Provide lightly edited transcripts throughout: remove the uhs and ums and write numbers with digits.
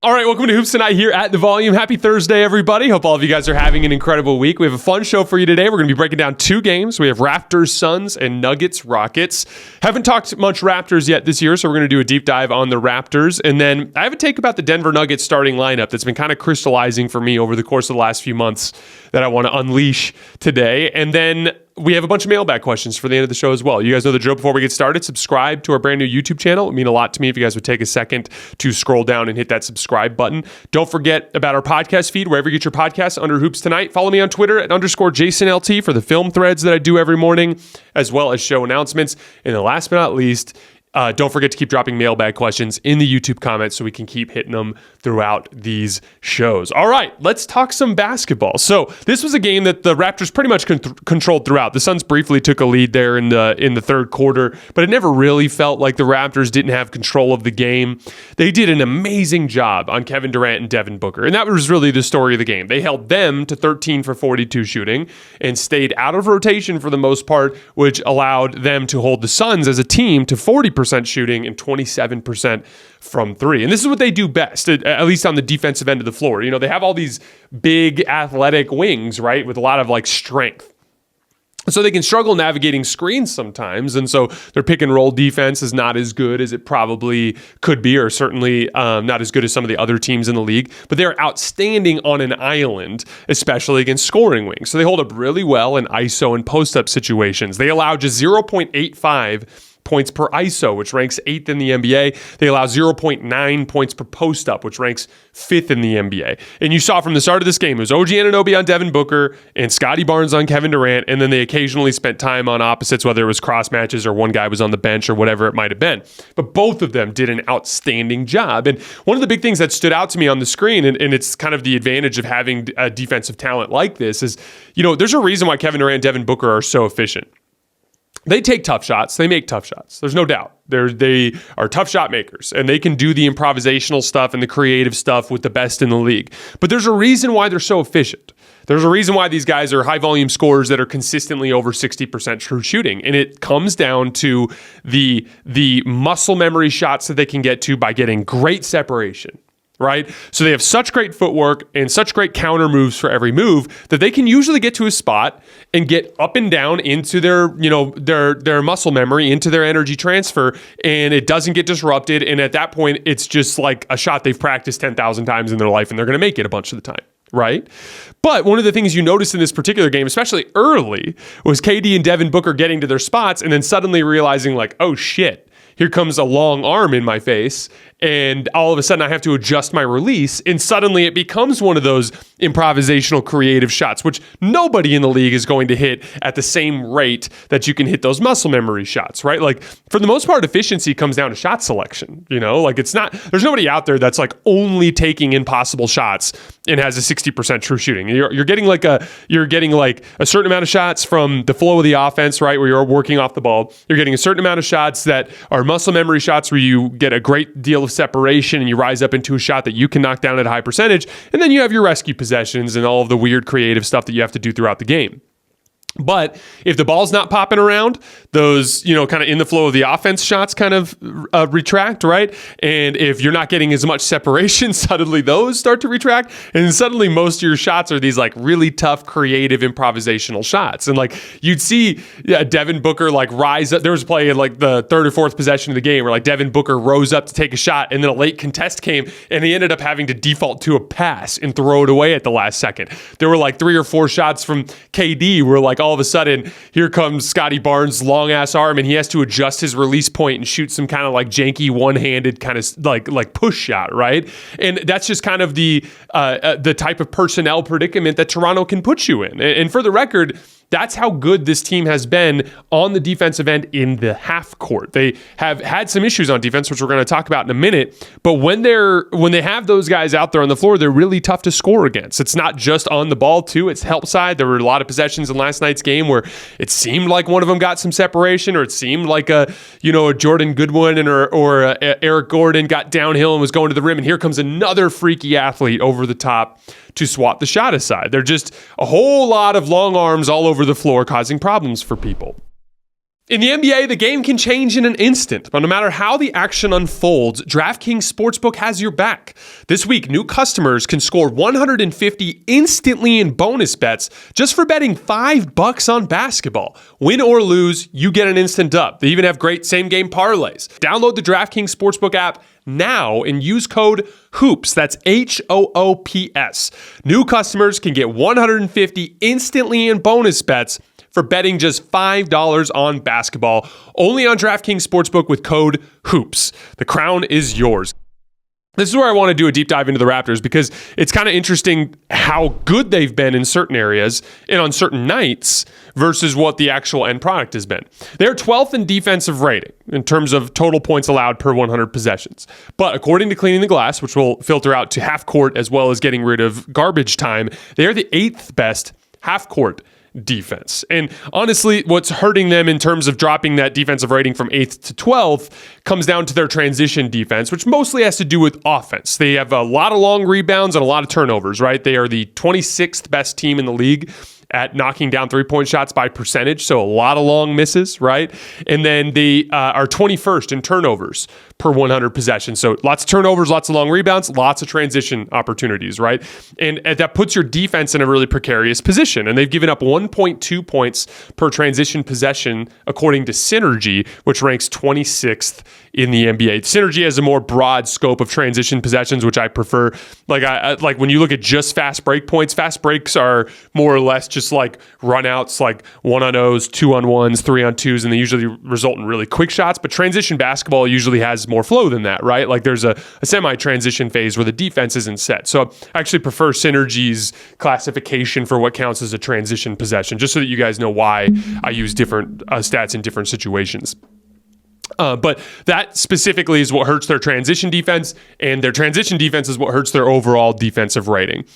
All right, welcome to Hoops Tonight here at The Volume. Happy Thursday, everybody. Hope all of you guys are having an incredible week. We have a fun show for you today. We're going to be breaking down two games. We have Raptors, Suns, and Nuggets, Rockets. Haven't talked much Raptors yet this year, so we're going to do a deep dive on the Raptors. And then I have a take about the Denver Nuggets starting lineup that's been kind of crystallizing for me over the course of the last few months that I want to unleash today. And then we have a bunch of mailbag questions for the end of the show as well. You guys know the drill. Before we get started, subscribe to our brand new YouTube channel. It would mean a lot to me if you guys would take a second to scroll down and hit that subscribe button. Don't forget about our podcast feed, wherever you get your podcasts under Hoops Tonight. Follow me on Twitter at _JasonLT for the film threads that I do every morning, as well as show announcements. And then last but not least, don't forget to keep dropping mailbag questions in the YouTube comments so we can keep hitting them throughout these shows. All right, let's talk some basketball. So this was a game that the Raptors pretty much controlled throughout. The Suns briefly took a lead there in the third quarter, but it never really felt like the Raptors didn't have control of the game. They did an amazing job on Kevin Durant and Devin Booker, and that was really the story of the game. They held them to 13 for 42 shooting and stayed out of rotation for the most part, which allowed them to hold the Suns as a team to 40% shooting and 27% from three. And this is what they do best, at least on the defensive end of the floor. You know, they have all these big athletic wings, right, with a lot of like strength. So they can struggle navigating screens sometimes, and so their pick and roll defense is not as good as it probably could be, or certainly not as good as some of the other teams in the league, but they're outstanding on an island, especially against scoring wings. So they hold up really well in ISO and post-up situations. They allow just 0.85 points per ISO, which ranks 8th in the NBA. They allow 0.9 points per post-up, which ranks 5th in the NBA. And you saw from the start of this game, it was OG Anunoby on Devin Booker and Scottie Barnes on Kevin Durant, and then they occasionally spent time on opposites, whether it was cross matches or one guy was on the bench or whatever it might have been. But both of them did an outstanding job. And one of the big things that stood out to me on the screen, and it's kind of the advantage of having a defensive talent like this, is, you know, there's a reason why Kevin Durant and Devin Booker are so efficient. They take tough shots. They make tough shots. There's no doubt. They are tough shot makers, and they can do the improvisational stuff and the creative stuff with the best in the league. But there's a reason why they're so efficient. There's a reason why these guys are high-volume scorers that are consistently over 60% true shooting, and it comes down to the muscle memory shots that they can get to by getting great separation. Right? So they have such great footwork and such great counter moves for every move that they can usually get to a spot and get up and down into their, you know, their muscle memory, into their energy transfer, and it doesn't get disrupted. And at that point, it's just like a shot they've practiced 10,000 times in their life, and they're going to make it a bunch of the time. Right? But one of the things you noticed in this particular game, especially early, was KD and Devin Booker getting to their spots and then suddenly realizing like, oh shit, here comes a long arm in my face, and all of a sudden I have to adjust my release, and suddenly it becomes one of those improvisational creative shots, which nobody in the league is going to hit at the same rate that you can hit those muscle memory shots, right? Like, for the most part, efficiency comes down to shot selection, you know? Like, it's not, there's nobody out there that's like only taking impossible shots and has a 60% true shooting. You're getting like a certain amount of shots from the flow of the offense, right, where you're working off the ball. You're getting a certain amount of shots that are muscle memory shots where you get a great deal of separation and you rise up into a shot that you can knock down at a high percentage. And then you have your rescue possessions and all of the weird creative stuff that you have to do throughout the game. But if the ball's not popping around, those, you know, kind of in the flow of the offense shots kind of retract, right? And if you're not getting as much separation, suddenly those start to retract. And suddenly most of your shots are these like really tough, creative, improvisational shots. And like you'd see Devin Booker like rise up. There was a play in like the third or fourth possession of the game where like Devin Booker rose up to take a shot, and then a late contest came, and he ended up having to default to a pass and throw it away at the last second. There were like 3 or 4 shots from KD where like all of a sudden, here comes Scottie Barnes' long-ass arm, and he has to adjust his release point and shoot some kind of like janky one-handed kind of like push shot, right? And that's just kind of the type of personnel predicament that Toronto can put you in. And for the record, that's how good this team has been on the defensive end in the half court. They have had some issues on defense, which we're going to talk about in a minute. But when they have those guys out there on the floor, they're really tough to score against. It's not just on the ball too; it's help side. There were a lot of possessions in last night's game where it seemed like one of them got some separation, or it seemed like a Jordan Goodwin or Eric Gordon got downhill and was going to the rim, and here comes another freaky athlete over the top to swat the shot aside. They're just a whole lot of long arms all over the floor causing problems for people. In the NBA, the game can change in an instant, but no matter how the action unfolds, DraftKings Sportsbook has your back. This week, new customers can score $150 instantly in bonus bets just for betting $5 on basketball. Win or lose, you get an instant dub. They even have great same-game parlays. Download the DraftKings Sportsbook app now and use code HOOPS. That's HOOPS. New customers can get $150 instantly in bonus bets for betting just $5 on basketball, only on DraftKings Sportsbook with code HOOPS. The crown is yours. This is where I want to do a deep dive into the Raptors because it's kind of interesting how good they've been in certain areas and on certain nights versus what the actual end product has been. They're 12th in defensive rating in terms of total points allowed per 100 possessions. But according to Cleaning the Glass, which will filter out to half court as well as getting rid of garbage time, they are the 8th best half court defense. And honestly, what's hurting them in terms of dropping that defensive rating from 8th to 12th comes down to their transition defense, which mostly has to do with offense. They have a lot of long rebounds and a lot of turnovers, right? They are the 26th best team in the league at knocking down three-point shots by percentage, so a lot of long misses, right? And then they are 21st in turnovers per 100 possessions. So lots of turnovers, lots of long rebounds, lots of transition opportunities, right? And that puts your defense in a really precarious position. And they've given up 1.2 points per transition possession, according to Synergy, which ranks 26th in the NBA. Synergy has a more broad scope of transition possessions, which I prefer. Like when you look at just fast break points, fast breaks are more or less just like runouts, like 1-on-0s, 2-on-1s, 3-on-2s, and they usually result in really quick shots. But transition basketball usually has more flow than that, right? Like there's a semi-transition phase where the defense isn't set. So I actually prefer Synergy's classification for what counts as a transition possession, just so that you guys know why I use different stats in different situations. But that specifically is what hurts their transition defense, and their transition defense is what hurts their overall defensive rating.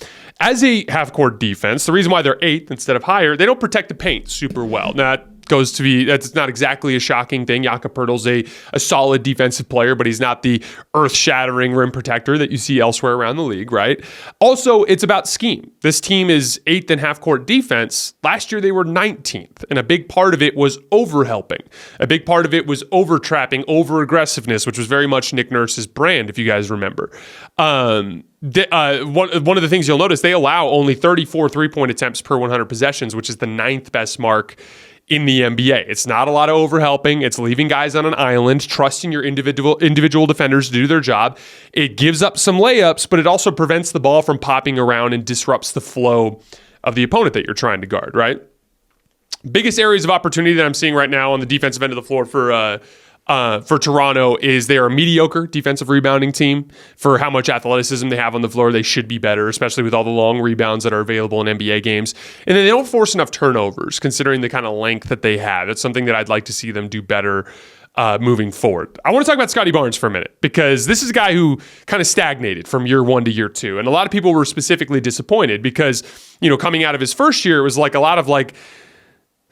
As a half-court defense, the reason why they're 8th instead of higher, they don't protect the paint super well. Now, that's not exactly a shocking thing. Jakob Poeltl's a solid defensive player, but he's not the earth-shattering rim protector that you see elsewhere around the league, right? Also, it's about scheme. This team is 8th in half-court defense. Last year, they were 19th, and a big part of it was overhelping. A big part of it was over-trapping, over-aggressiveness, which was very much Nick Nurse's brand, if you guys remember. One of the things you'll notice, they allow only 34 three-point attempts per 100 possessions, which is the 9th best mark in the NBA. It's not a lot of overhelping. It's leaving guys on an island, trusting your individual defenders to do their job. It gives up some layups, but it also prevents the ball from popping around and disrupts the flow of the opponent that you're trying to guard, right? Biggest areas of opportunity that I'm seeing right now on the defensive end of the floor for Toronto is they are a mediocre defensive rebounding team. For how much athleticism they have on the floor, they should be better, especially with all the long rebounds that are available in NBA games. And then they don't force enough turnovers, considering the kind of length that they have. That's something that I'd like to see them do better moving forward. I want to talk about Scottie Barnes for a minute, because this is a guy who kind of stagnated from year 1 to year 2. And a lot of people were specifically disappointed because, coming out of his first year, it was like a lot of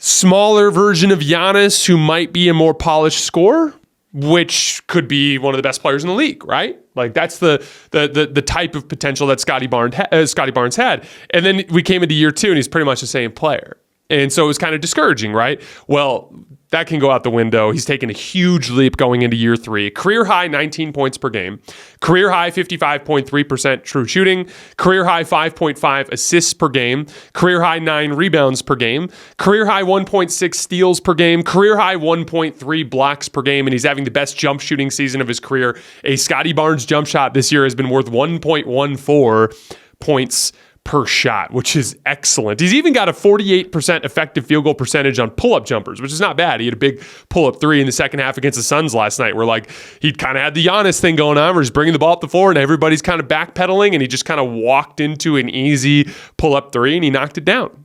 smaller version of Giannis who might be a more polished scorer, which could be one of the best players in the league, right? Like that's the type of potential that Scottie Barnes had. And then we came into year 2 and he's pretty much the same player. And so it was kind of discouraging, right? Well, that can go out the window. He's taken a huge leap going into year 3. Career high 19 points per game. Career high 55.3% true shooting. Career high 5.5 assists per game. Career high 9 rebounds per game. Career high 1.6 steals per game. Career high 1.3 blocks per game. And he's having the best jump shooting season of his career. A Scottie Barnes jump shot this year has been worth 1.14 points per shot, which is excellent. He's even got a 48% effective field goal percentage on pull-up jumpers, which is not bad. He had a big pull-up 3 in the second half against the Suns last night where he kind of had the Giannis thing going on where he's bringing the ball up the floor and everybody's kind of backpedaling and he just kind of walked into an easy pull-up 3 and he knocked it down.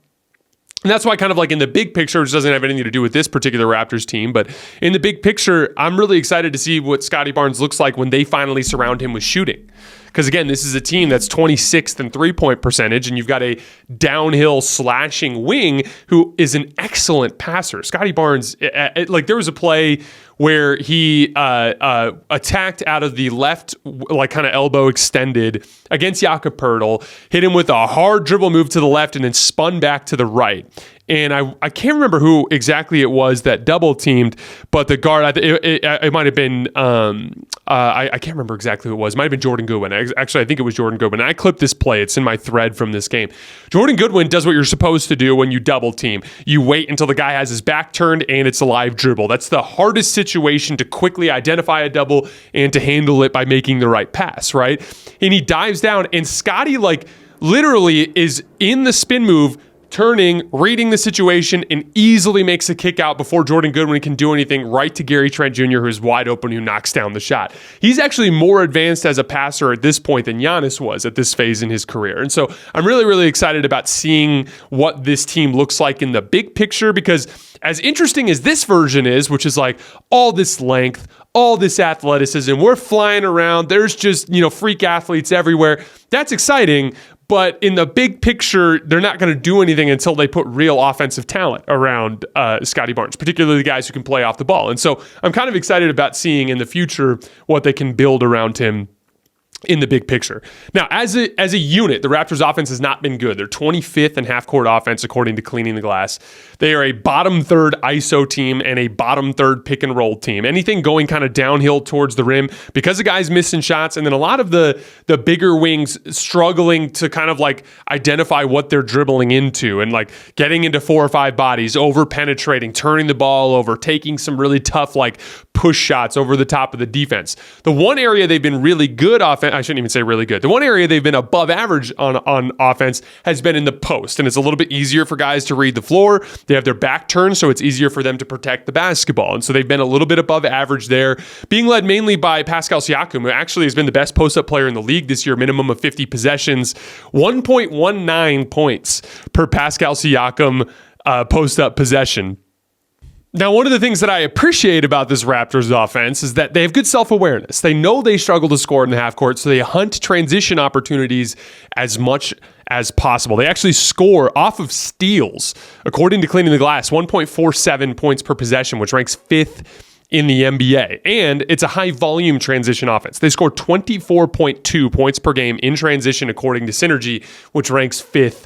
And that's why kind of in the big picture, which doesn't have anything to do with this particular Raptors team, but in the big picture, I'm really excited to see what Scottie Barnes looks like when they finally surround him with shooting. Because again, this is a team that's 26th in three-point percentage, and you've got a downhill slashing wing who is an excellent passer. Scottie Barnes, there was a play where he attacked out of the left, kind of elbow extended against Jakob Poeltl, hit him with a hard dribble move to the left, and then spun back to the right. And I can't remember who exactly it was that double teamed, but the guard, it might have been, I can't remember exactly who it was. It might have been Jordan Goodwin. Actually, I think it was Jordan Goodwin. And I clipped this play. It's in my thread from this game. Jordan Goodwin does what you're supposed to do when you double team. You wait until the guy has his back turned and it's a live dribble. That's the hardest situation to quickly identify a double and to handle it by making the right pass, right? And he dives down, and Scottie, like, literally is in the spin move, turning, reading the situation, and easily makes a kick out before Jordan Goodwin can do anything, right to Gary Trent Jr., who is wide open, who knocks down the shot. He's actually more advanced as a passer at this point than Giannis was at this phase in his career. And so I'm really, really excited about seeing what this team looks like in the big picture, because as interesting as this version is, which is like all this length, all this athleticism, we're flying around, there's just, freak athletes everywhere. That's exciting. But in the big picture, they're not going to do anything until they put real offensive talent around Scottie Barnes, particularly the guys who can play off the ball. And so I'm kind of excited about seeing in the future what they can build around him in the big picture. Now, as a unit, the Raptors offense has not been good. They're 25th in half-court offense, according to Cleaning the Glass. They are a bottom third ISO team and a bottom third pick and roll team. Anything going kind of downhill towards the rim because the guys missing shots, and then a lot of the bigger wings struggling to kind of like identify what they're dribbling into, and like getting into 4 or 5 bodies, over penetrating, turning the ball over, taking some really tough like push shots over the top of the defense. The one area they've been really good offense, I shouldn't even say really good. The one area they've been above average on offense has been in the post, and it's a little bit easier for guys to read the floor. They have their back turned, so it's easier for them to protect the basketball. And so they've been a little bit above average there, being led mainly by Pascal Siakam, who actually has been the best post-up player in the league this year, minimum of 50 possessions, 1.19 points per Pascal Siakam post-up possession. Now, one of the things that I appreciate about this Raptors offense is that they have good self-awareness. They know they struggle to score in the half court, so they hunt transition opportunities as much as possible. They actually score off of steals, according to Cleaning the Glass, 1.47 points per possession, which ranks 5th in the NBA. And it's a high volume transition offense. They score 24.2 points per game in transition, according to Synergy, which ranks 5th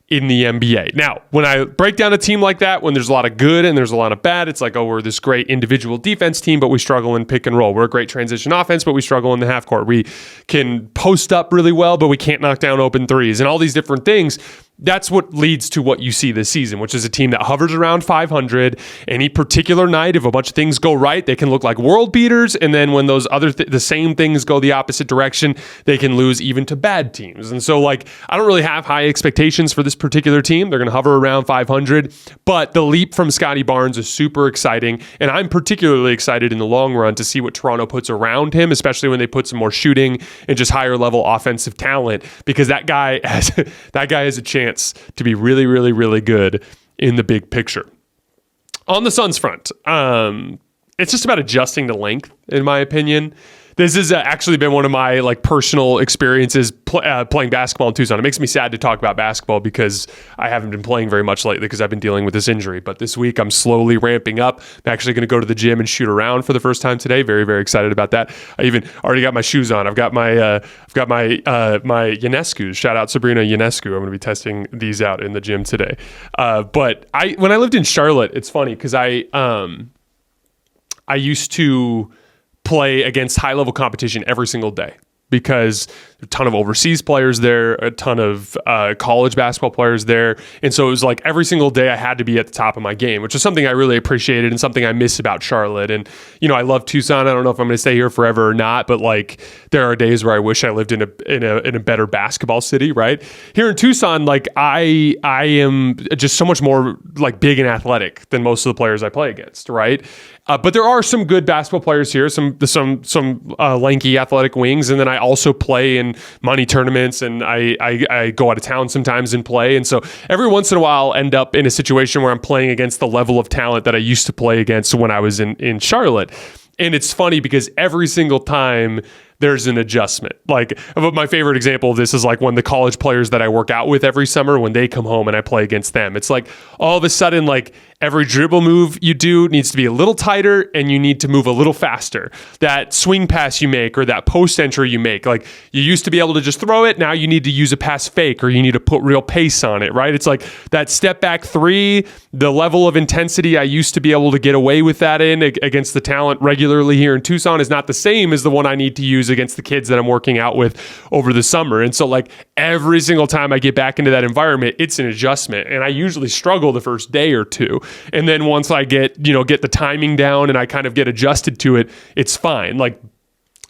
in the NBA. Now, when I break down a team like that, when there's a lot of good and there's a lot of bad, it's like, oh, we're this great individual defense team, but we struggle in pick and roll. We're a great transition offense, but we struggle in the half court. We can post up really well, but we can't knock down open threes, and all these different things. That's what leads to what you see this season, which is a team that hovers around 500. Any particular night, if a bunch of things go right, they can look like world beaters. And then when those other the same things go the opposite direction, they can lose even to bad teams. And so, like, I don't really have high expectations for this particular team. They're going to hover around 500. But the leap from Scottie Barnes is super exciting. And I'm particularly excited in the long run to see what Toronto puts around him, especially when they put some more shooting and just higher level offensive talent, because that guy has a chance to be really, really, really good in the big picture. On the Suns front, it's just about adjusting to length, in my opinion. This has actually been one of my personal experiences playing basketball in Tucson. It makes me sad to talk about basketball because I haven't been playing very much lately because I've been dealing with this injury. But this week I'm slowly ramping up. I'm actually going to go to the gym and shoot around for the first time today. Very, very excited about that. I even already got my shoes on. I've got my my Ionescu's. Shout out Sabrina Ionescu. I'm going to be testing these out in the gym today. But when I lived in Charlotte, it's funny because I used to play against high-level competition every single day because there are a ton of overseas players there, a ton of college basketball players there. And so it was like every single day I had to be at the top of my game, which is something I really appreciated and something I miss about Charlotte. And, I love Tucson. I don't know if I'm going to stay here forever or not, but there are days where I wish I lived in a better basketball city, right? Here in Tucson, I am just so much more big and athletic than most of the players I play against, right? But there are some good basketball players here, some lanky athletic wings, and then I also play in money tournaments, and I go out of town sometimes and play. And so every once in a while I'll end up in a situation where I'm playing against the level of talent that I used to play against when I was in Charlotte. And it's funny because every single time there's an adjustment. Like, my favorite example of this is like when the college players that I work out with every summer, when they come home and I play against them, it's like all of a sudden, like every dribble move you do needs to be a little tighter and you need to move a little faster. That swing pass you make or that post entry you make, like you used to be able to just throw it. Now you need to use a pass fake or you need to put real pace on it, right? It's like that step back three, the level of intensity I used to be able to get away with that in against the talent regularly here in Tucson is not the same as the one I need to use against the kids that I'm working out with over the summer. And so like every single time I get back into that environment, it's an adjustment. And I usually struggle the first day or two. And then once I get the timing down and I kind of get adjusted to it, it's fine. Like,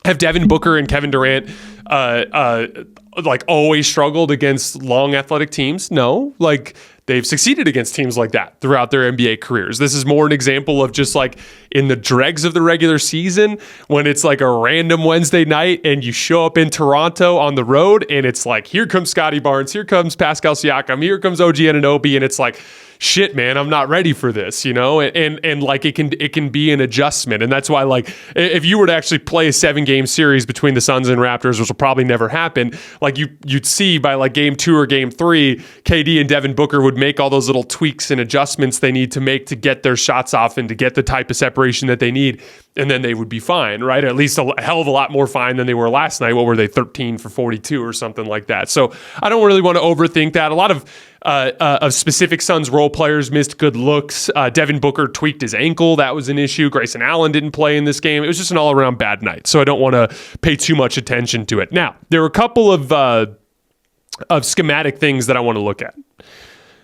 have Devin Booker and Kevin Durant like always struggled against long athletic teams? No. Like, they've succeeded against teams like that throughout their NBA careers. This is more an example of just like in the dregs of the regular season when it's like a random Wednesday night and you show up in Toronto on the road and it's like, here comes Scottie Barnes, here comes Pascal Siakam, here comes OG Anunoby, and it's like, shit, man, I'm not ready for this, and like it can be an adjustment. And that's why, like, if you were to actually play a 7-game series between the Suns and Raptors, which will probably never happen, like you'd see by like game 2 or game 3, KD and Devin Booker would make all those little tweaks and adjustments they need to make to get their shots off and to get the type of separation that they need. And then they would be fine, right? At least a hell of a lot more fine than they were last night. What were they, 13 for 42 or something like that? So I don't really want to overthink that. A lot of specific Suns role players missed good looks. Devin Booker tweaked his ankle. That was an issue. Grayson Allen didn't play in this game. It was just an all-around bad night. So I don't want to pay too much attention to it. Now, there are a couple of schematic things that I want to look at.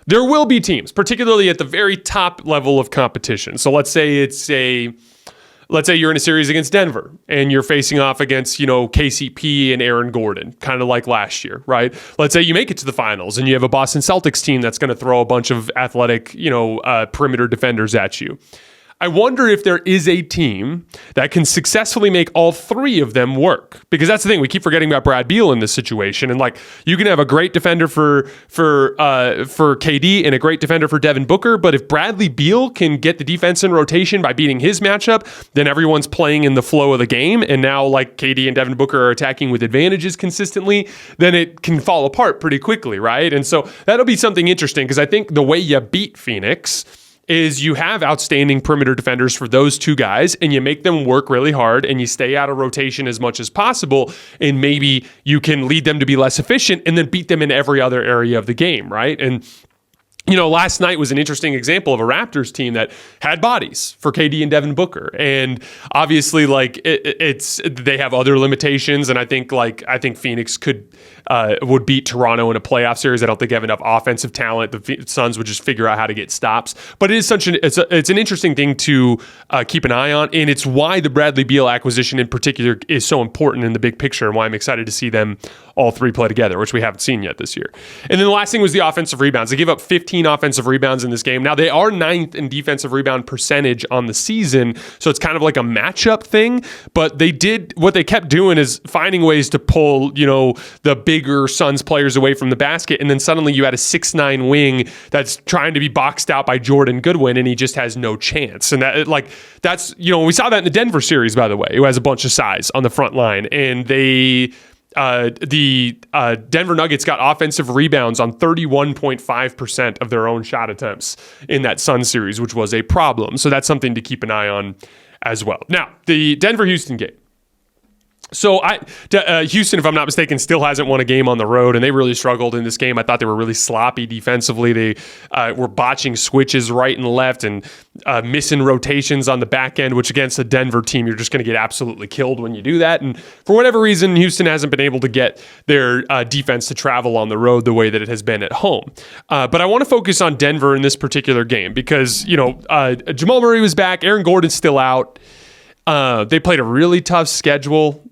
There will be teams, particularly at the very top level of competition. So let's say you're in a series against Denver and you're facing off against, KCP and Aaron Gordon, kind of like last year, right? Let's say you make it to the finals and you have a Boston Celtics team that's going to throw a bunch of athletic, perimeter defenders at you. I wonder if there is a team that can successfully make all three of them work, because that's the thing. We keep forgetting about Brad Beal in this situation, and like you can have a great defender for KD and a great defender for Devin Booker, but if Bradley Beal can get the defense in rotation by beating his matchup, then everyone's playing in the flow of the game, and now like KD and Devin Booker are attacking with advantages consistently, then it can fall apart pretty quickly, right? And so that'll be something interesting, because I think the way you beat Phoenix is you have outstanding perimeter defenders for those two guys and you make them work really hard and you stay out of rotation as much as possible, and maybe you can lead them to be less efficient and then beat them in every other area of the game, right? And last night was an interesting example of a Raptors team that had bodies for KD and Devin Booker, and obviously, like they have other limitations. And I think Phoenix would beat Toronto in a playoff series. I don't think they have enough offensive talent. The Suns would just figure out how to get stops. But it is it's an interesting thing to keep an eye on, and it's why the Bradley Beal acquisition in particular is so important in the big picture, and why I'm excited to see them all three play together, which we haven't seen yet this year. And then the last thing was the offensive rebounds. They gave up 15 offensive rebounds in this game. Now, they are 9th in defensive rebound percentage on the season, so it's kind of like a matchup thing, but what they kept doing is finding ways to pull, the bigger Suns players away from the basket, and then suddenly you had a 6'9" wing that's trying to be boxed out by Jordan Goodwin, and he just has no chance. And that's we saw that in the Denver series, by the way, who has a bunch of size on the front line, and the Denver Nuggets got offensive rebounds on 31.5% of their own shot attempts in that Suns series, which was a problem. So that's something to keep an eye on as well. Now, the Denver-Houston game. So Houston, if I'm not mistaken, still hasn't won a game on the road, and they really struggled in this game. I thought they were really sloppy defensively. They were botching switches right and left and missing rotations on the back end, which against a Denver team, you're just going to get absolutely killed when you do that. And for whatever reason, Houston hasn't been able to get their defense to travel on the road the way that it has been at home. But I want to focus on Denver in this particular game because, Jamal Murray was back. Aaron Gordon's still out. They played a really tough schedule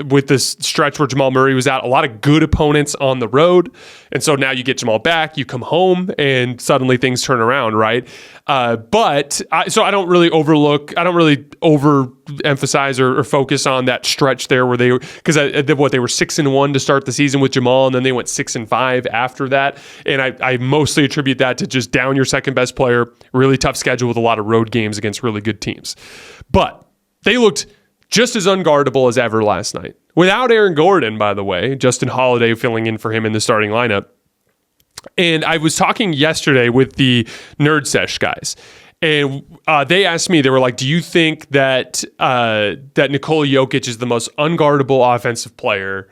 with this stretch where Jamal Murray was out. A lot of good opponents on the road. And so now you get Jamal back, you come home, and suddenly things turn around, right? So I don't really overemphasize or focus on that stretch there where they were, because they were 6-1 to start the season with Jamal, and then they went 6-5 after that. And I mostly attribute that to just down your second best player, really tough schedule with a lot of road games against really good teams. But they looked just as unguardable as ever last night. Without Aaron Gordon, by the way, Justin Holiday filling in for him in the starting lineup. And I was talking yesterday with the Nerd Sesh guys, and they asked me, they were like, do you think that that Nikola Jokic is the most unguardable offensive player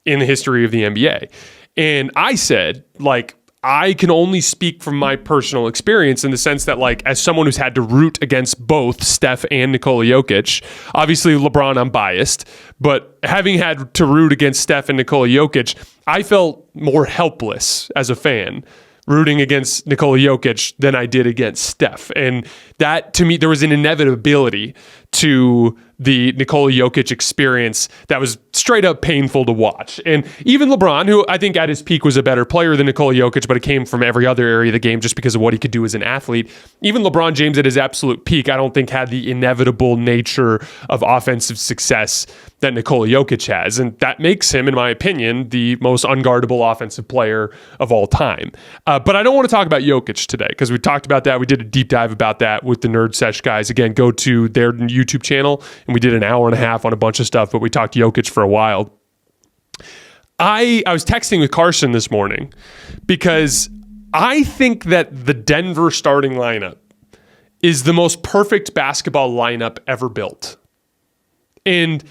in the history of the NBA? And I said, like, I can only speak from my personal experience in the sense that, like, as someone who's had to root against both Steph and Nikola Jokic, obviously LeBron, I'm biased, but having had to root against Steph and Nikola Jokic, I felt more helpless as a fan rooting against Nikola Jokic than I did against Steph. And that, to me, there was an inevitability to the Nikola Jokic experience that was straight up painful to watch. And even LeBron, who I think at his peak was a better player than Nikola Jokic, but it came from every other area of the game just because of what he could do as an athlete. Even LeBron James at his absolute peak, I don't think had the inevitable nature of offensive success that Nikola Jokic has. And that makes him, in my opinion, the most unguardable offensive player of all time. But I don't want to talk about Jokic today because we talked about that. We did a deep dive about that with the Nerd Sesh guys. Again, go to their YouTube channel, and we did an hour and a half on a bunch of stuff, but we talked Jokic for a while. I was texting with Carson this morning because I think that the Denver starting lineup is the most perfect basketball lineup ever built. And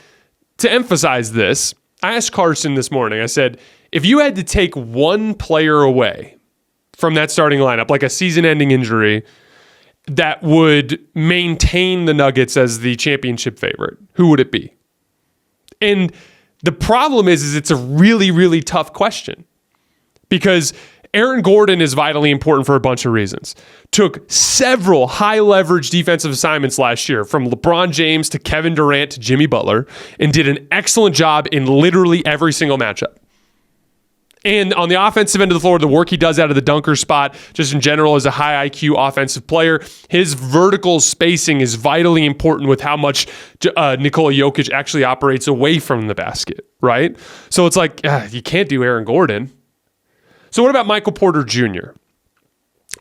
to emphasize this, I asked Carson this morning, I said, if you had to take one player away from that starting lineup, like a season-ending injury, that would maintain the Nuggets as the championship favorite, who would it be? And the problem is it's a really, really tough question because Aaron Gordon is vitally important for a bunch of reasons. Took several high-leverage defensive assignments last year, from LeBron James to Kevin Durant to Jimmy Butler, and did an excellent job in literally every single matchup. And on the offensive end of the floor, the work he does out of the dunker spot, just in general, as a high IQ offensive player, his vertical spacing is vitally important with how much Nikola Jokic actually operates away from the basket, right? So it's like, you can't do Aaron Gordon. So what about Michael Porter Jr.?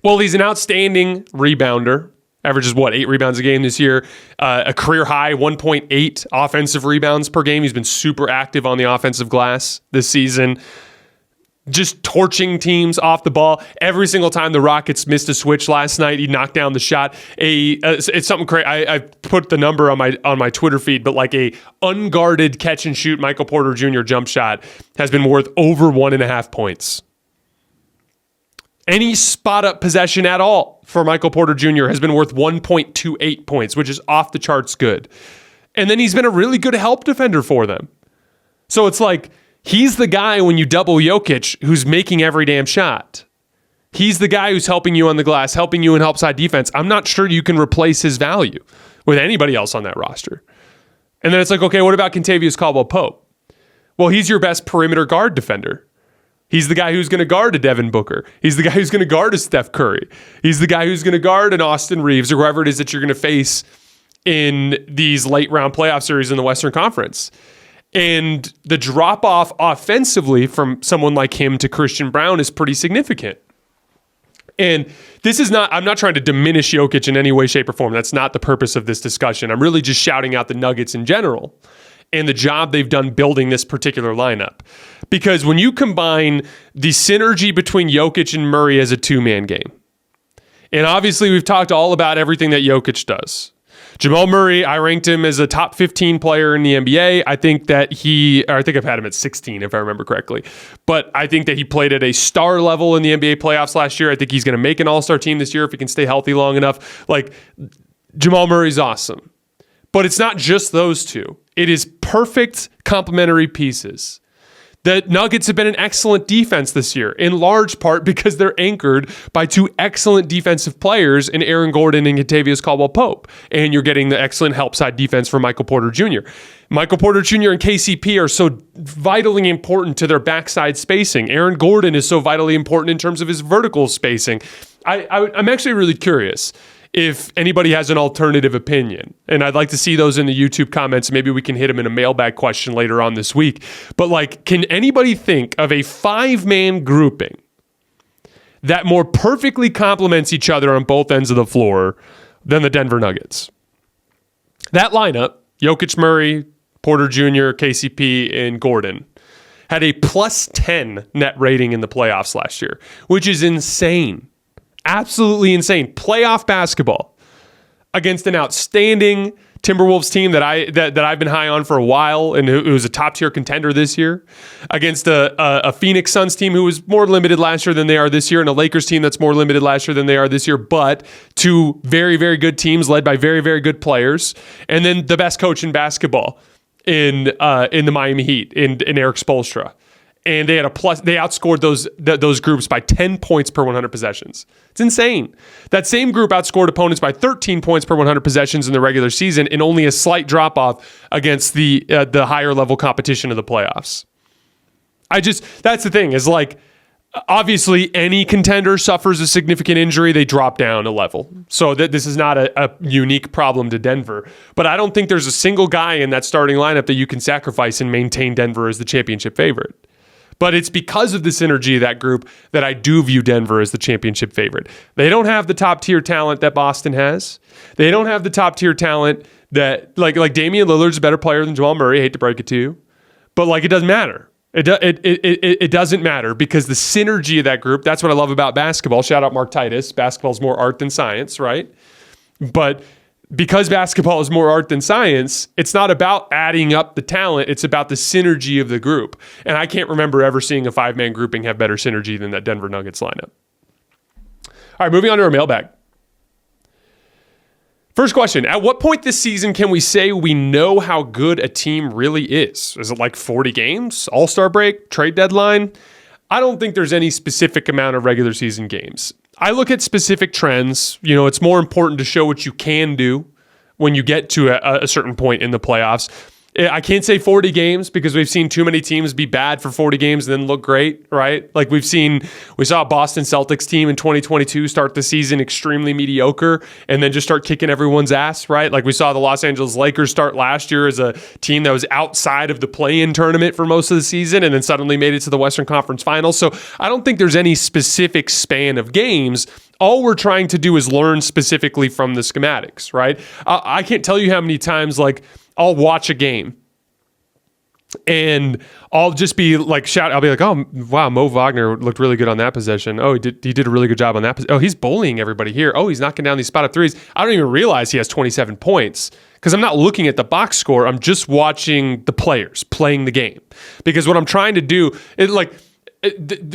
Well, he's an outstanding rebounder. Averages, 8 rebounds a game this year. A career high 1.8 offensive rebounds per game. He's been super active on the offensive glass this season. Just torching teams off the ball. Every single time the Rockets missed a switch last night, he knocked down the shot. It's something crazy. I put the number on my Twitter feed, but like a unguarded catch and shoot Michael Porter Jr. jump shot has been worth over 1.5 points. Any spot up possession at all for Michael Porter Jr. has been worth 1.28 points, which is off the charts good. And then he's been a really good help defender for them. So it's like, he's the guy when you double Jokic who's making every damn shot. He's the guy who's helping you on the glass, helping you in help side defense. I'm not sure you can replace his value with anybody else on that roster. And then it's like, okay, what about Kentavious Caldwell-Pope? Well, he's your best perimeter guard defender. He's the guy who's going to guard a Devin Booker. He's the guy who's going to guard a Steph Curry. He's the guy who's going to guard an Austin Reeves or whoever it is that you're going to face in these late round playoff series in the Western Conference. And the drop-off offensively from someone like him to Christian Brown is pretty significant. And this is not, I'm not trying to diminish Jokic in any way, shape, or form. That's not the purpose of this discussion. I'm really just shouting out the Nuggets in general and the job they've done building this particular lineup. Because when you combine the synergy between Jokic and Murray as a two-man game, and obviously we've talked all about everything that Jokic does. Jamal Murray, I ranked him as a top 15 player in the NBA. I think that I think I've had him at 16 if I remember correctly. But I think that he played at a star level in the NBA playoffs last year. I think he's going to make an all-star team this year if he can stay healthy long enough. Like, Jamal Murray's awesome. But it's not just those two. It is perfect complementary pieces. The Nuggets have been an excellent defense this year, in large part because they're anchored by two excellent defensive players in Aaron Gordon and Kentavious Caldwell-Pope. And you're getting the excellent help side defense from Michael Porter Jr. Michael Porter Jr. and KCP are so vitally important to their backside spacing. Aaron Gordon is so vitally important in terms of his vertical spacing. I'm actually really curious if anybody has an alternative opinion. And I'd like to see those in the YouTube comments. Maybe we can hit them in a mailbag question later on this week. But like, can anybody think of a 5-man grouping that more perfectly complements each other on both ends of the floor than the Denver Nuggets? That lineup Jokic, Murray, Porter Jr., KCP, and Gordon had a plus 10 net rating in the playoffs last year, which is insane. Absolutely insane. Playoff basketball against an outstanding Timberwolves team that I've been high on for a while and who was a top-tier contender this year, against a Phoenix Suns team who was more limited last year than they are this year, and a Lakers team that's more limited last year than they are this year, but two very, very good teams led by very, very good players, and then the best coach in basketball in the Miami Heat in Eric Spoelstra. And they outscored those groups by 10 points per 100 possessions. It's insane. That same group outscored opponents by 13 points per 100 possessions in the regular season, and only a slight drop-off against the higher level competition of the playoffs. That's the thing, is like, obviously any contender suffers a significant injury, they drop down a level. So this is not a unique problem to Denver. But I don't think there's a single guy in that starting lineup that you can sacrifice and maintain Denver as the championship favorite. But it's because of the synergy of that group that I do view Denver as the championship favorite. They don't have the top-tier talent that Boston has. They don't have the top-tier talent that, like Damian Lillard's a better player than Jamal Murray. I hate to break it to you. But, it doesn't matter. It doesn't matter because the synergy of that group, that's what I love about basketball. Shout out Mark Titus. Basketball's more art than science, right? But because basketball is more art than science, it's not about adding up the talent. It's about the synergy of the group. And I can't remember ever seeing a five-man grouping have better synergy than that Denver Nuggets lineup. All right, moving on to our mailbag. First question, at what point this season can we say we know how good a team really is? Is it like 40 games, All-Star break, trade deadline? I don't think there's any specific amount of regular season games. I look at specific trends. It's more important to show what you can do when you get to a certain point in the playoffs. I can't say 40 games because we've seen too many teams be bad for 40 games and then look great, right? Like we saw a Boston Celtics team in 2022 start the season extremely mediocre and then just start kicking everyone's ass, right? Like we saw the Los Angeles Lakers start last year as a team that was outside of the play-in tournament for most of the season and then suddenly made it to the Western Conference Finals. So I don't think there's any specific span of games. All we're trying to do is learn specifically from the schematics, right? I can't tell you how many times, I'll watch a game and I'll just be I'll be like, oh, wow, Mo Wagner looked really good on that possession. Oh, he did a really good job on that. Oh, he's bullying everybody here. Oh, he's knocking down these spot-up threes. I don't even realize he has 27 points because I'm not looking at the box score. I'm just watching the players playing the game because what I'm trying to do is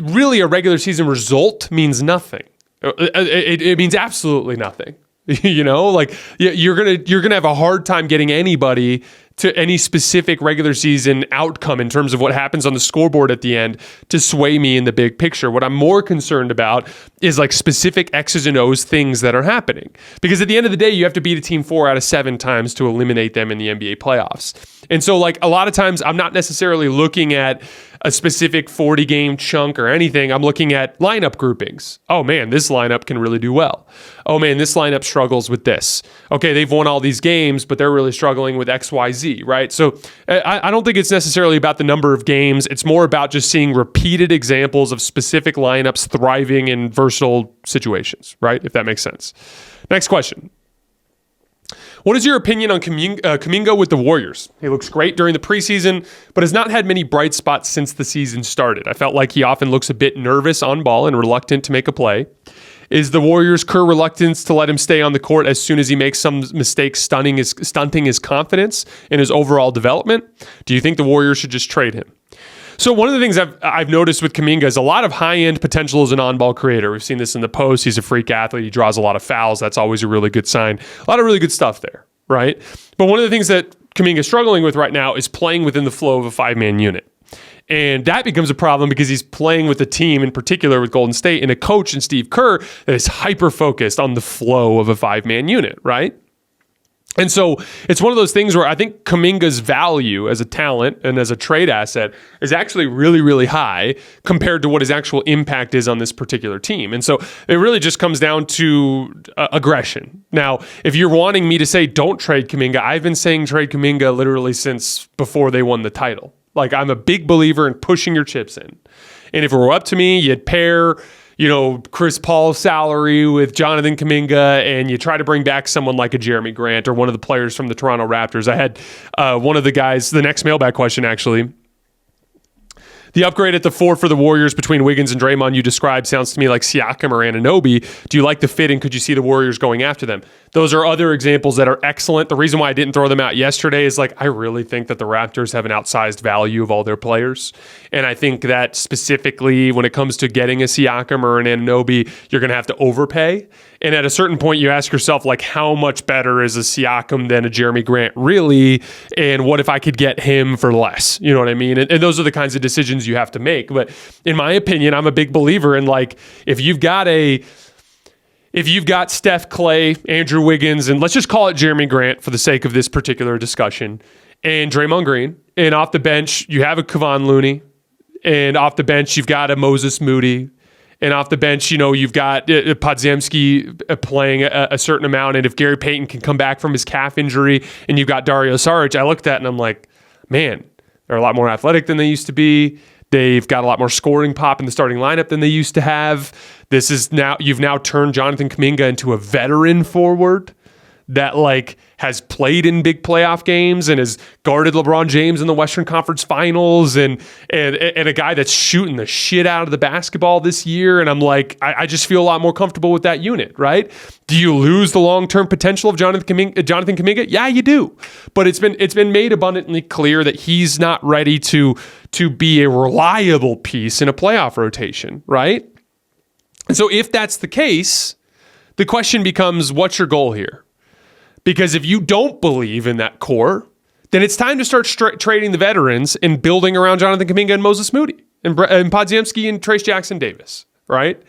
really a regular season result means nothing. It means absolutely nothing. You're gonna have a hard time getting anybody to any specific regular season outcome in terms of what happens on the scoreboard at the end to sway me in the big picture. What I'm more concerned about is specific X's and O's things that are happening. Because at the end of the day, you have to beat a team 4 out of 7 times to eliminate them in the NBA playoffs. And so a lot of times I'm not necessarily looking at a specific 40-game chunk or anything. I'm looking at lineup groupings. Oh man, this lineup can really do well. Oh man, this lineup struggles with this. Okay, they've won all these games, but they're really struggling with X, Y, Z, right? So I don't think it's necessarily about the number of games. It's more about just seeing repeated examples of specific lineups thriving in versatile situations, right? If that makes sense. Next question. What is your opinion on Kuminga with the Warriors? He looks great during the preseason, but has not had many bright spots since the season started. I felt like he often looks a bit nervous on ball and reluctant to make a play. Is the Warriors' reluctance to let him stay on the court as soon as he makes some mistakes stunting his confidence in his overall development? Do you think the Warriors should just trade him? So one of the things I've noticed with Kuminga is a lot of high-end potential as an on-ball creator. We've seen this in the post. He's a freak athlete. He draws a lot of fouls. That's always a really good sign. A lot of really good stuff there, right? But one of the things that Kuminga is struggling with right now is playing within the flow of a five-man unit. And that becomes a problem because he's playing with a team, in particular with Golden State, and a coach in Steve Kerr that is hyper-focused on the flow of a five-man unit, right? And so it's one of those things where I think Kuminga's value as a talent and as a trade asset is actually really, really high compared to what his actual impact is on this particular team. And so it really just comes down to aggression. Now, if you're wanting me to say don't trade Kuminga, I've been saying trade Kuminga literally since before they won the title. I'm a big believer in pushing your chips in. And if it were up to me, you'd pair Chris Paul's salary with Jonathan Kuminga, and you try to bring back someone like a Jeremy Grant or one of the players from the Toronto Raptors. I had one of the guys, the next mailbag question actually, the upgrade at the 4 for the Warriors between Wiggins and Draymond you described sounds to me like Siakam or Anunoby. Do you like the fit, and could you see the Warriors going after them? Those are other examples that are excellent. The reason why I didn't throw them out yesterday is I really think that the Raptors have an outsized value of all their players. And I think that specifically when it comes to getting a Siakam or an Anunoby, you're going to have to overpay. And at a certain point, you ask yourself, how much better is a Siakam than a Jeremy Grant really? And what if I could get him for less? You know what I mean? And those are the kinds of decisions you have to make. But in my opinion, I'm a big believer in if you've got Steph, Clay, Andrew Wiggins, and let's just call it Jeremy Grant for the sake of this particular discussion, and Draymond Green, and off the bench, you have a Kevon Looney, and off the bench, you've got a Moses Moody, and off the bench, you've got Podziemski playing a certain amount, and if Gary Payton can come back from his calf injury, and you've got Dario Saric, I looked at it and I'm like, man, they're a lot more athletic than they used to be. They've got a lot more scoring pop in the starting lineup than they used to have. You've now turned Jonathan Kuminga into a veteran forward that has played in big playoff games and has guarded LeBron James in the Western Conference Finals and a guy that's shooting the shit out of the basketball this year. And I'm I just feel a lot more comfortable with that unit, right? Do you lose the long-term potential of Jonathan Kuminga? Yeah, you do. But it's been made abundantly clear that he's not ready to be a reliable piece in a playoff rotation, right? And so if that's the case, the question becomes, what's your goal here? Because if you don't believe in that core, then it's time to start trading the veterans and building around Jonathan Kuminga and Moses Moody and Podziemski and Trace Jackson Davis, right?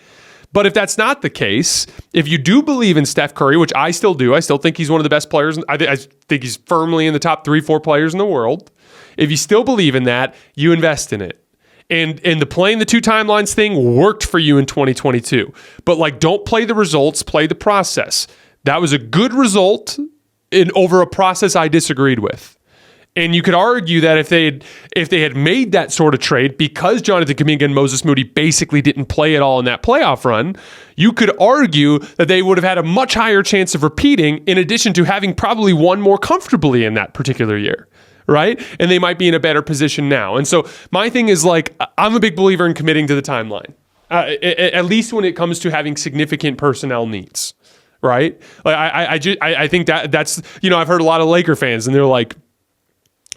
But if that's not the case, if you do believe in Steph Curry, which I still do, I still think he's one of the best players. I think he's firmly in the top 3-4 players in the world. If you still believe in that, you invest in it. And the playing the two timelines thing worked for you in 2022. But don't play the results, play the process. That was a good result over a process I disagreed with. And you could argue that if they had made that sort of trade, because Jonathan Kuminga and Moses Moody basically didn't play at all in that playoff run, you could argue that they would have had a much higher chance of repeating, in addition to having probably won more comfortably in that particular year. Right? And they might be in a better position now. And so my thing is I'm a big believer in committing to the timeline, at least when it comes to having significant personnel needs. Right? I think that's, I've heard a lot of Laker fans and they're Rui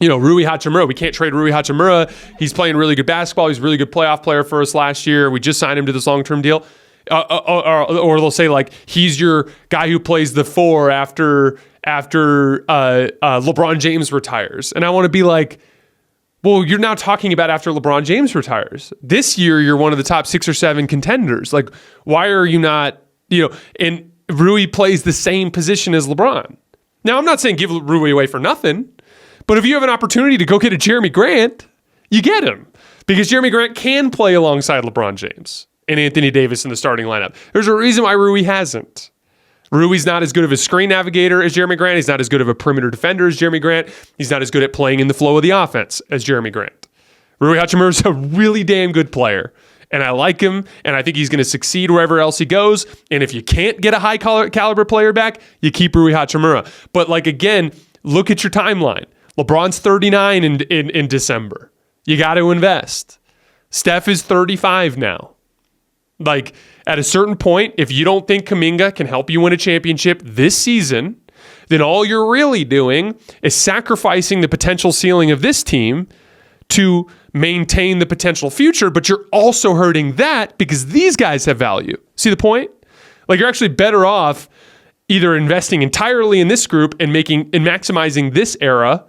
Hachimura, we can't trade Rui Hachimura. He's playing really good basketball. He's a really good playoff player for us last year. We just signed him to this long-term deal. Or they'll say he's your guy who plays the 4 after LeBron James retires. And I want to be well, you're now talking about after LeBron James retires. This year, you're one of the top 6 or 7 contenders. Why are you not, and Rui plays the same position as LeBron. Now, I'm not saying give Rui away for nothing, but if you have an opportunity to go get a Jeremy Grant, you get him. Because Jeremy Grant can play alongside LeBron James and Anthony Davis in the starting lineup. There's a reason why Rui hasn't. Rui's not as good of a screen navigator as Jeremy Grant. He's not as good of a perimeter defender as Jeremy Grant. He's not as good at playing in the flow of the offense as Jeremy Grant. Rui Hachimura is a really damn good player, and I like him, and I think he's going to succeed wherever else he goes. And if you can't get a high caliber player back, you keep Rui Hachimura. But again, look at your timeline. LeBron's 39 in December. You got to invest. Steph is 35 now. At a certain point, if you don't think Kuminga can help you win a championship this season, then all you're really doing is sacrificing the potential ceiling of this team to maintain the potential future, but you're also hurting that because these guys have value. See the point? You're actually better off either investing entirely in this group and maximizing this era,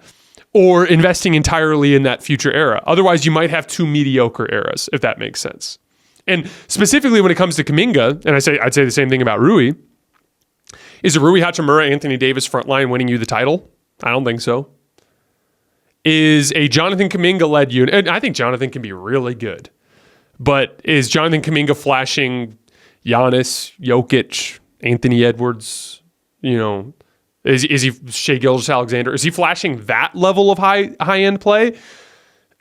or investing entirely in that future era. Otherwise, you might have 2 mediocre eras, if that makes sense. And specifically when it comes to Kuminga, and I'd say the same thing about Rui, is a Rui Hachimura, Anthony Davis front line winning you the title? I don't think so. Is a Jonathan Kuminga-led unit, and I think Jonathan can be really good, but is Jonathan Kuminga flashing Giannis, Jokic, Anthony Edwards, is he Shai Gilgeous-Alexander? Is he flashing that level of high-end play?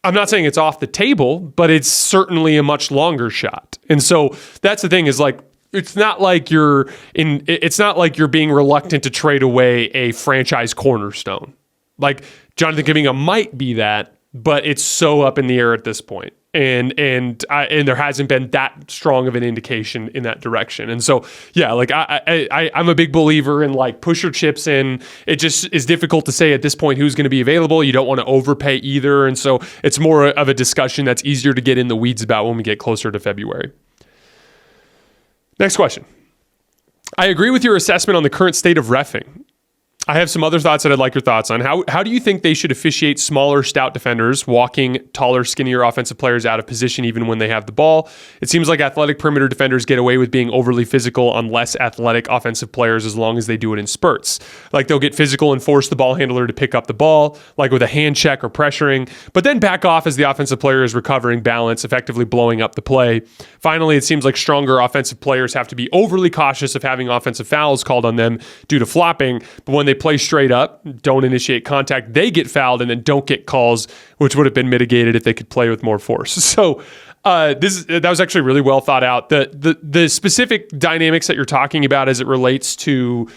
I'm not saying it's off the table, but it's certainly a much longer shot. And so that's the thing is like, it's not like you're being reluctant to trade away a franchise cornerstone. Like Jonathan Kuminga might be that, but it's so up in the air at this point. And there hasn't been that strong of an indication in that direction. And so, yeah, like I'm a big believer in like push your chips in. It just is difficult to say at this point who's going to be available. You don't want to overpay either. And so it's more of a discussion that's easier to get in the weeds about when we get closer to February. Next question. I agree with your assessment on the current state of reffing. I have some other thoughts that I'd like your thoughts on. How do you think they should officiate smaller, stout defenders, walking taller, skinnier offensive players out of position even when they have the ball? It seems like athletic perimeter defenders get away with being overly physical on less athletic offensive players as long as they do it in spurts. Like they'll get physical and force the ball handler to pick up the ball, like with a hand check or pressuring, but then back off as the offensive player is recovering balance, effectively blowing up the play. Finally, it seems like stronger offensive players have to be overly cautious of having offensive fouls called on them due to flopping, but when they play straight up, don't initiate contact, they get fouled and then don't get calls, which would have been mitigated if they could play with more force. So that was actually really well thought out. The specific dynamics that you're talking about as it relates to,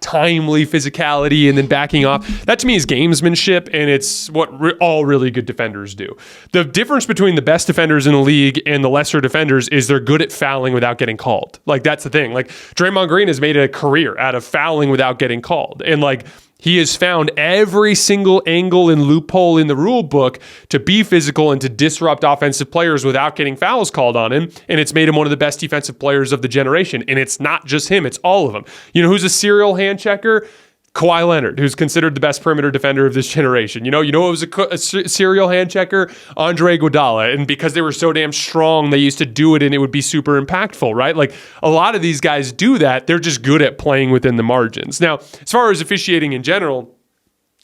timely physicality and then backing off, that to me is gamesmanship, and it's what all really good defenders do. The difference between the best defenders in the league and the lesser defenders is they're good at fouling without getting called. Like that's the thing. Like Draymond Green has made a career out of fouling without getting called. And like he has found every single angle and loophole in the rule book to be physical and to disrupt offensive players without getting fouls called on him. And it's made him one of the best defensive players of the generation. And it's not just him, it's all of them. You know who's a serial hand checker? Kawhi Leonard, who's considered the best perimeter defender of this generation. You know it was a serial hand checker? Andre Iguodala. And because they were so damn strong, they used to do it and it would be super impactful, right? Like a lot of these guys do that. They're just good at playing within the margins. Now, as far as officiating in general,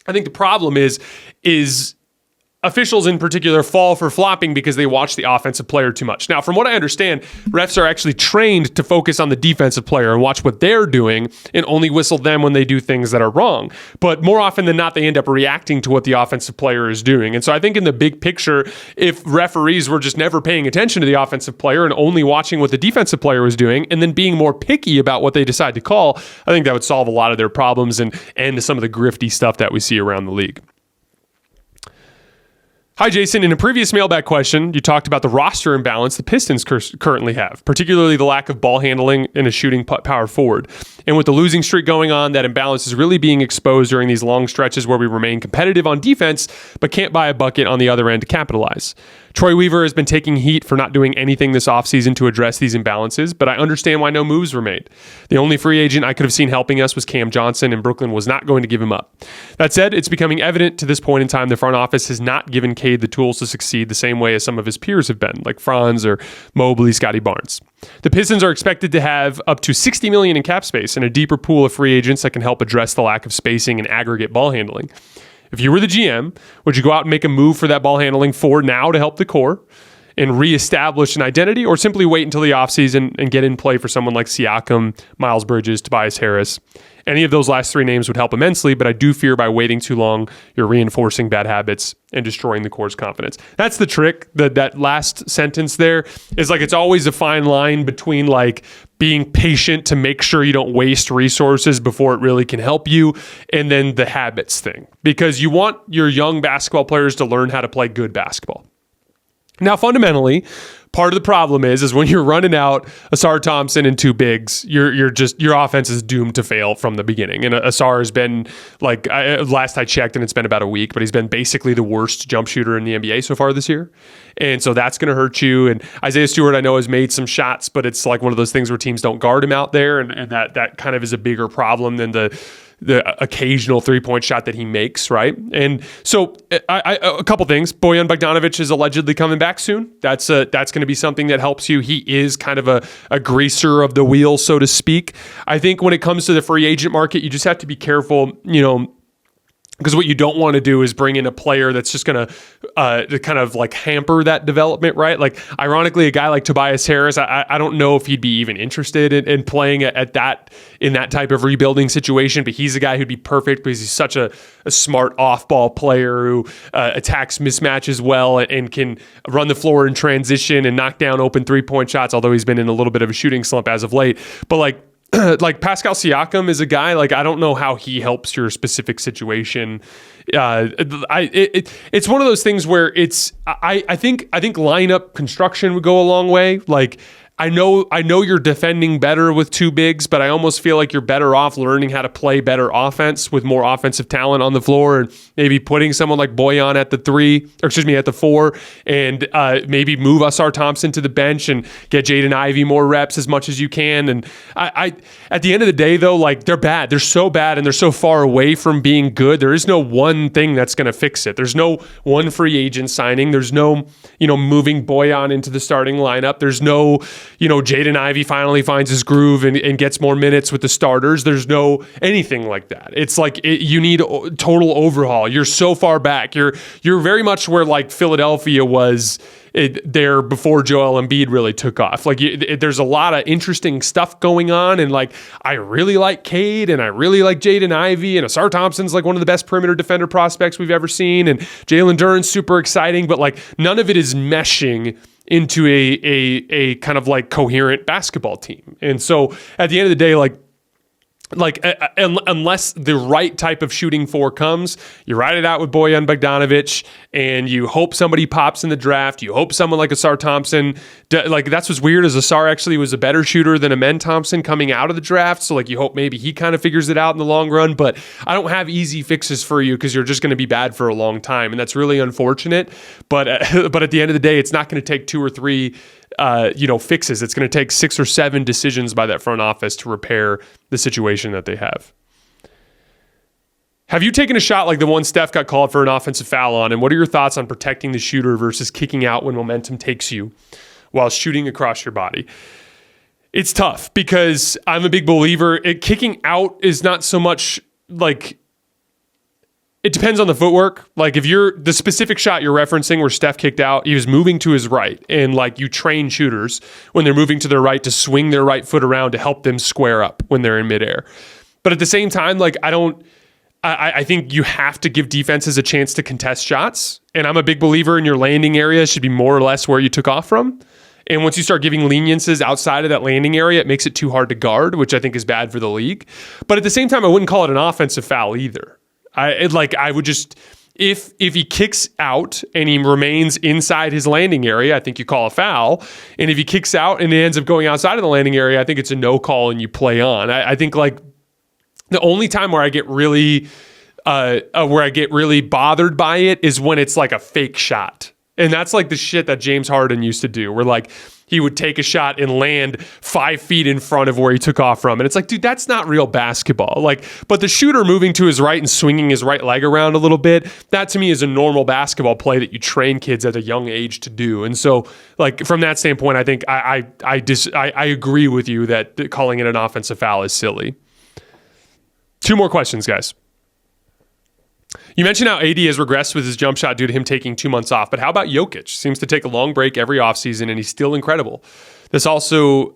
I think the problem is officials in particular fall for flopping because they watch the offensive player too much. Now, from what I understand, refs are actually trained to focus on the defensive player and watch what they're doing and only whistle them when they do things that are wrong. But more often than not, they end up reacting to what the offensive player is doing. And so I think in the big picture, if referees were just never paying attention to the offensive player and only watching what the defensive player was doing and then being more picky about what they decide to call, I think that would solve a lot of their problems and end some of the grifty stuff that we see around the league. Hi, Jason. In a previous mailbag question, you talked about the roster imbalance the Pistons currently have, particularly the lack of ball handling and a shooting power forward. And with the losing streak going on, that imbalance is really being exposed during these long stretches where we remain competitive on defense, but can't buy a bucket on the other end to capitalize. Troy Weaver has been taking heat for not doing anything this offseason to address these imbalances, but I understand why no moves were made. The only free agent I could have seen helping us was Cam Johnson, and Brooklyn was not going to give him up. That said, it's becoming evident to this point in time the front office has not given Cade the tools to succeed the same way as some of his peers have been, like Franz or Mobley, Scottie Barnes. The Pistons are expected to have up to $60 million in cap space and a deeper pool of free agents that can help address the lack of spacing and aggregate ball handling. If you were the GM, would you go out and make a move for that ball handling for now to help the core and reestablish an identity, or simply wait until the offseason and get in play for someone like Siakam, Miles Bridges, Tobias Harris? Any of those last three names would help immensely, but I do fear by waiting too long, you're reinforcing bad habits and destroying the core's confidence. That's the trick. That last sentence there is like, it's always a fine line between like being patient to make sure you don't waste resources before it really can help you, and then the habits thing, because you want your young basketball players to learn how to play good basketball. Now, fundamentally, part of the problem is when you're running out Asar Thompson and two bigs, your offense is doomed to fail from the beginning. And Asar has been, like, last I checked, and it's been about a week, but he's been basically the worst jump shooter in the NBA so far this year. And so that's going to hurt you. And Isaiah Stewart, I know, has made some shots, but it's like one of those things where teams don't guard him out there, and that kind of is a bigger problem than the occasional three-point shot that he makes, right? And so a couple things. Bojan Bogdanovic is allegedly coming back soon. That's going to be something that helps you. He is kind of a greaser of the wheel, so to speak. I think when it comes to the free agent market, you just have to be careful, Because what you don't want to do is bring in a player that's just going to kind of like hamper that development, right? Like, ironically, a guy like Tobias Harris, I don't know if he'd be even interested in playing in that type of rebuilding situation, but he's a guy who'd be perfect because he's such a smart off-ball player who attacks mismatches well and can run the floor in transition and knock down open three-point shots, although he's been in a little bit of a shooting slump as of late. But like, like Pascal Siakam is a guy, like, I don't know how he helps your specific situation. It's one of those things where I think lineup construction would go a long way. Like, I know you're defending better with two bigs, but I almost feel like you're better off learning how to play better offense with more offensive talent on the floor, and maybe putting someone like Bojan at the 4, and maybe move Ausar Thompson to the bench and get Jaden Ivey more reps as much as you can. And I at the end of the day, though, like, they're bad. They're so bad, and they're so far away from being good. There is no one thing that's going to fix it. There's no one free agent signing. There's no, moving Bojan into the starting lineup. There's no, Jaden Ivey finally finds his groove and gets more minutes with the starters. There's no anything like that. It's like you need a total overhaul. You're so far back. You're very much where like Philadelphia was there before Joel Embiid really took off. Like, there's a lot of interesting stuff going on, and like, I really like Cade and I really like Jaden Ivey, and Ausar Thompson's like one of the best perimeter defender prospects we've ever seen, and Jalen Duren's super exciting, but like, none of it is meshing into a kind of like coherent basketball team. And so at the end of the day, unless the right type of shooting four comes, you ride it out with Bojan Bogdanovic, and you hope somebody pops in the draft. You hope someone like Ausar Thompson, that's what's weird, is Ausar actually was a better shooter than Amen Thompson coming out of the draft. So like, you hope maybe he kind of figures it out in the long run, but I don't have easy fixes for you because you're just going to be bad for a long time. And that's really unfortunate. But at the end of the day, it's not going to take 2 or 3 fixes. It's going to take 6 or 7 decisions by that front office to repair the situation that they have. Have you taken a shot like the one Steph got called for an offensive foul on? And what are your thoughts on protecting the shooter versus kicking out when momentum takes you while shooting across your body? It's tough because I'm a big believer. Kicking out is not so much like, it depends on the footwork. Like, if you're the specific shot you're referencing where Steph kicked out, he was moving to his right. And like, you train shooters when they're moving to their right to swing their right foot around to help them square up when they're in midair. But at the same time, like, I think you have to give defenses a chance to contest shots. And I'm a big believer in your landing area should be more or less where you took off from. And once you start giving leniences outside of that landing area, it makes it too hard to guard, which I think is bad for the league. But at the same time, I wouldn't call it an offensive foul either. I would just, if he kicks out and he remains inside his landing area, I think you call a foul. And if he kicks out and it ends up going outside of the landing area, I think it's a no call and you play on. I think like the only time where I get really bothered by it is when it's like a fake shot. And that's like the shit that James Harden used to do, where like he would take a shot and land 5 feet in front of where he took off from. And it's like, dude, that's not real basketball. Like, but the shooter moving to his right and swinging his right leg around a little bit, that to me is a normal basketball play that you train kids at a young age to do. And so like, from that standpoint, I think I agree with you that calling it an offensive foul is silly. 2 more questions, guys. You mentioned how AD has regressed with his jump shot due to him taking 2 months off, but how about Jokic? Seems to take a long break every offseason, and he's still incredible. This also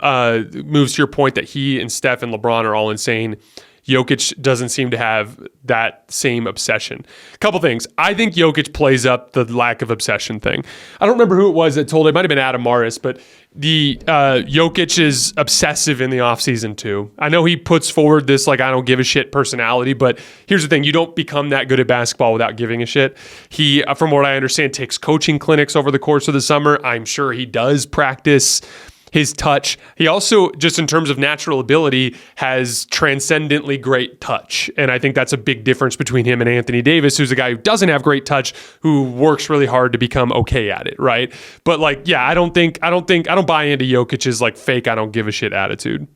moves to your point that he and Steph and LeBron are all insane. Jokic doesn't seem to have that same obsession. A couple things. I think Jokic plays up the lack of obsession thing. I don't remember who it was that told it. It might have been Adam Morris, but the Jokic is obsessive in the offseason too. I know he puts forward this like I don't give a shit personality, but here's the thing. You don't become that good at basketball without giving a shit. He, from what I understand, takes coaching clinics over the course of the summer. I'm sure he does practice his touch. He also, just in terms of natural ability, has transcendently great touch. And I think that's a big difference between him and Anthony Davis, who's a guy who doesn't have great touch, who works really hard to become okay at it, right? But like, yeah, I don't buy into Jokic's like fake I don't give a shit attitude.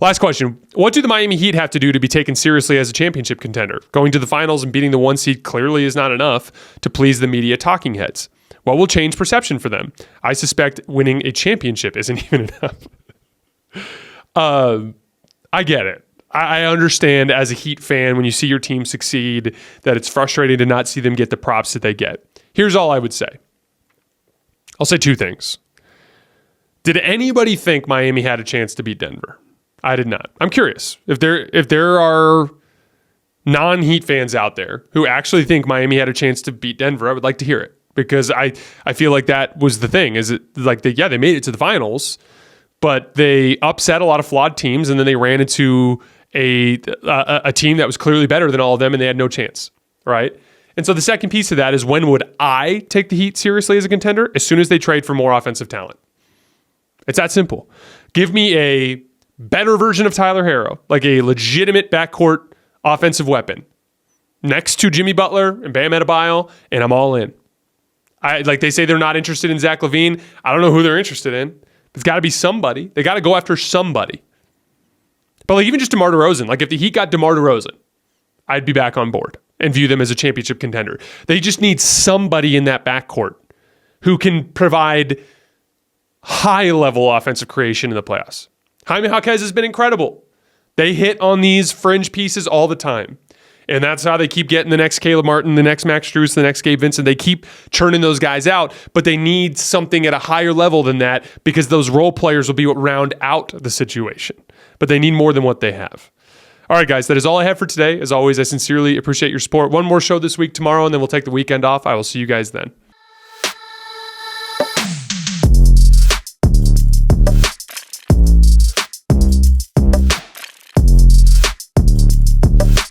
Last question. What do the Miami Heat have to do to be taken seriously as a championship contender? Going to the finals and beating the 1 seed clearly is not enough to please the media talking heads. What will change perception for them? I suspect winning a championship isn't even enough. I get it. I understand as a Heat fan, when you see your team succeed, that it's frustrating to not see them get the props that they get. Here's all I would say. I'll say two things. Did anybody think Miami had a chance to beat Denver? I did not. I'm curious. If there are non-Heat fans out there who actually think Miami had a chance to beat Denver, I would like to hear it. Because I feel like that was the thing. Is it like they made it to the finals, but they upset a lot of flawed teams, and then they ran into a team that was clearly better than all of them, and they had no chance, right? And so the second piece of that is, when would I take the Heat seriously as a contender? As soon as they trade for more offensive talent. It's that simple. Give me a better version of Tyler Herro, like a legitimate backcourt offensive weapon, next to Jimmy Butler and Bam Adebayo, and I'm all in. Like they say they're not interested in Zach LaVine. I don't know who they're interested in. It's got to be somebody. They got to go after somebody. But like even just DeMar DeRozan, like if the Heat got DeMar DeRozan, I'd be back on board and view them as a championship contender. They just need somebody in that backcourt who can provide high-level offensive creation in the playoffs. Jaime Jaquez has been incredible. They hit on these fringe pieces all the time. And that's how they keep getting the next Caleb Martin, the next Max Strus, the next Gabe Vincent. They keep churning those guys out, but they need something at a higher level than that, because those role players will be what round out the situation. But they need more than what they have. All right, guys, that is all I have for today. As always, I sincerely appreciate your support. One more show this week tomorrow, and then we'll take the weekend off. I will see you guys then.